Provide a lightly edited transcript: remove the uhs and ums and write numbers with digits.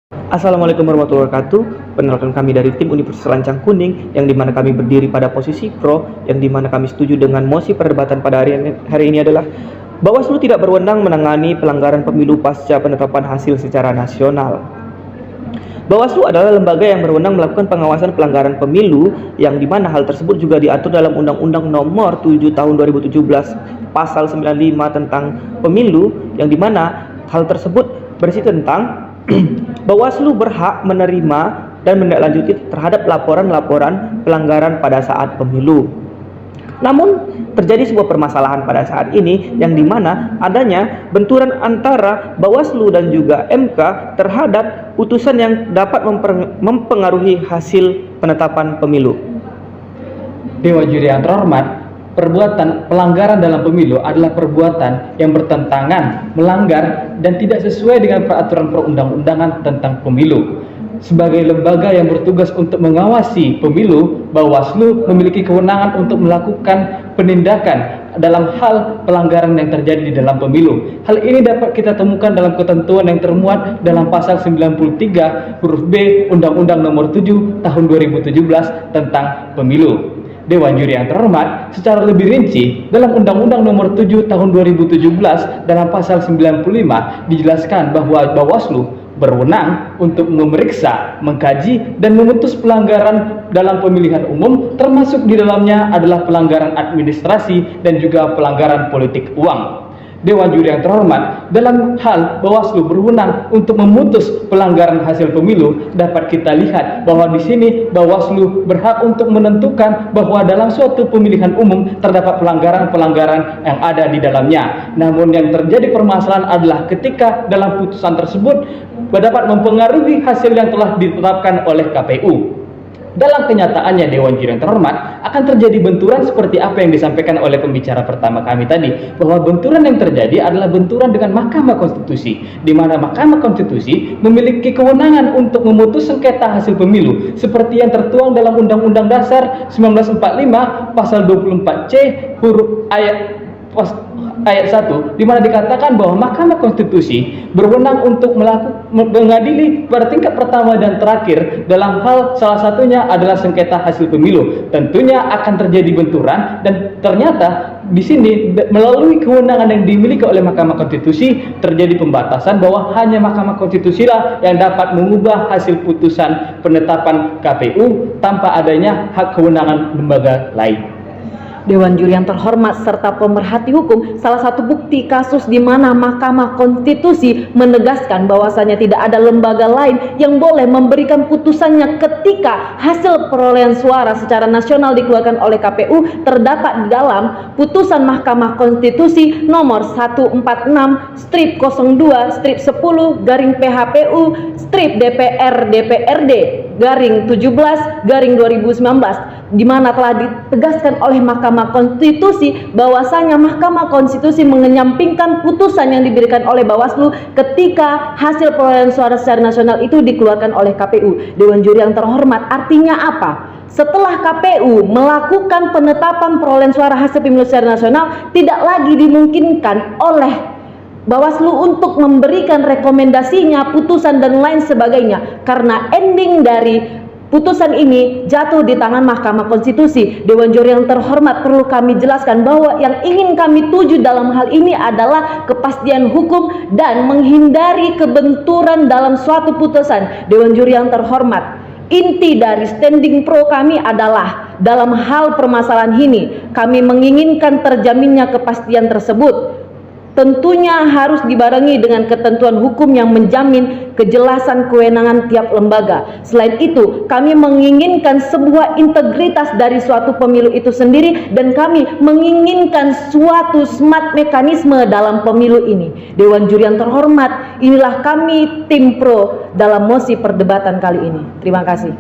Assalamualaikum warahmatullahi wabarakatuh. Penerapan kami dari tim Universitas Lancang Kuning, yang dimana kami berdiri pada posisi pro, yang dimana kami setuju dengan mosi perdebatan pada hari ini adalah Bawaslu tidak berwenang menangani pelanggaran pemilu pasca penetapan hasil secara nasional. Bawaslu adalah lembaga yang berwenang melakukan pengawasan pelanggaran pemilu, yang dimana hal tersebut juga diatur dalam Undang-Undang Nomor 7 Tahun 2017 Pasal 95 tentang pemilu, yang dimana hal tersebut berisi tentang Bawaslu berhak menerima dan menindaklanjuti terhadap laporan-laporan pelanggaran pada saat pemilu. Namun, terjadi sebuah permasalahan pada saat ini, yang dimana adanya benturan antara Bawaslu dan juga MK terhadap putusan yang dapat mempengaruhi hasil penetapan pemilu. Dewan Juri yang terhormat, perbuatan pelanggaran dalam pemilu adalah perbuatan yang bertentangan, melanggar, dan tidak sesuai dengan peraturan perundang-undangan tentang pemilu. Sebagai lembaga yang bertugas untuk mengawasi pemilu, Bawaslu memiliki kewenangan untuk melakukan penindakan dalam hal pelanggaran yang terjadi di dalam pemilu. Hal ini dapat kita temukan dalam ketentuan yang termuat dalam pasal 93 huruf B Undang-Undang Nomor 7 Tahun 2017 tentang pemilu. Dewan Juri yang terhormat, secara lebih rinci dalam Undang-Undang Nomor 7 Tahun 2017 dalam pasal 95 dijelaskan bahwa Bawaslu berwenang untuk memeriksa, mengkaji, dan memutus pelanggaran dalam pemilihan umum, termasuk di dalamnya adalah pelanggaran administrasi dan juga pelanggaran politik uang. Dewan Juri yang terhormat, dalam hal Bawaslu berwenang untuk memutus pelanggaran hasil pemilu, dapat kita lihat bahwa di sini Bawaslu berhak untuk menentukan bahwa dalam suatu pemilihan umum terdapat pelanggaran-pelanggaran yang ada di dalamnya. Namun yang terjadi permasalahan adalah ketika dalam putusan tersebut dapat mempengaruhi hasil yang telah ditetapkan oleh KPU. Dalam kenyataannya, Dewan Juri yang terhormat, akan terjadi benturan seperti apa yang disampaikan oleh pembicara pertama kami tadi, bahwa benturan yang terjadi adalah benturan dengan Mahkamah Konstitusi, di mana Mahkamah Konstitusi memiliki kewenangan untuk memutus sengketa hasil pemilu, seperti yang tertuang dalam Undang-Undang Dasar 1945 Pasal 24C huruf ayat 1, di mana dikatakan bahwa Mahkamah Konstitusi berwenang untuk mengadili pada tingkat pertama dan terakhir dalam hal salah satunya adalah sengketa hasil pemilu. Tentunya akan terjadi benturan, dan ternyata di sini melalui kewenangan yang dimiliki oleh Mahkamah Konstitusi terjadi pembatasan bahwa hanya Mahkamah Konstitusi lah yang dapat mengubah hasil putusan penetapan KPU tanpa adanya hak kewenangan lembaga lain. Dewan Juri yang terhormat serta pemerhati hukum, salah satu bukti kasus di mana Mahkamah Konstitusi menegaskan bahwasanya tidak ada lembaga lain yang boleh memberikan putusannya ketika hasil perolehan suara secara nasional dikeluarkan oleh KPU terdapat di dalam putusan Mahkamah Konstitusi nomor 146/10-10-DPR/DPRD/17/2019, di mana telah ditegaskan oleh Mahkamah Konstitusi bahwasanya Mahkamah Konstitusi mengenyampingkan putusan yang diberikan oleh Bawaslu ketika hasil perolehan suara secara nasional itu dikeluarkan oleh KPU. Dewan Juri yang terhormat, artinya apa? Setelah KPU melakukan penetapan perolehan suara hasil pemilu secara nasional, tidak lagi dimungkinkan oleh Bawaslu untuk memberikan rekomendasinya, putusan dan lain sebagainya, karena ending dari putusan ini jatuh di tangan Mahkamah Konstitusi. Dewan Juri yang terhormat, perlu kami jelaskan bahwa yang ingin kami tuju dalam hal ini adalah kepastian hukum dan menghindari kebenturan dalam suatu putusan. Dewan Juri yang terhormat, inti dari standing pro kami adalah dalam hal permasalahan ini kami menginginkan terjaminnya kepastian tersebut. Tentunya harus dibarengi dengan ketentuan hukum yang menjamin kejelasan kewenangan tiap lembaga. Selain itu, kami menginginkan sebuah integritas dari suatu pemilu itu sendiri, dan kami menginginkan suatu smart mekanisme dalam pemilu ini. Dewan Juri yang terhormat, inilah kami tim pro dalam mosi perdebatan kali ini. Terima kasih.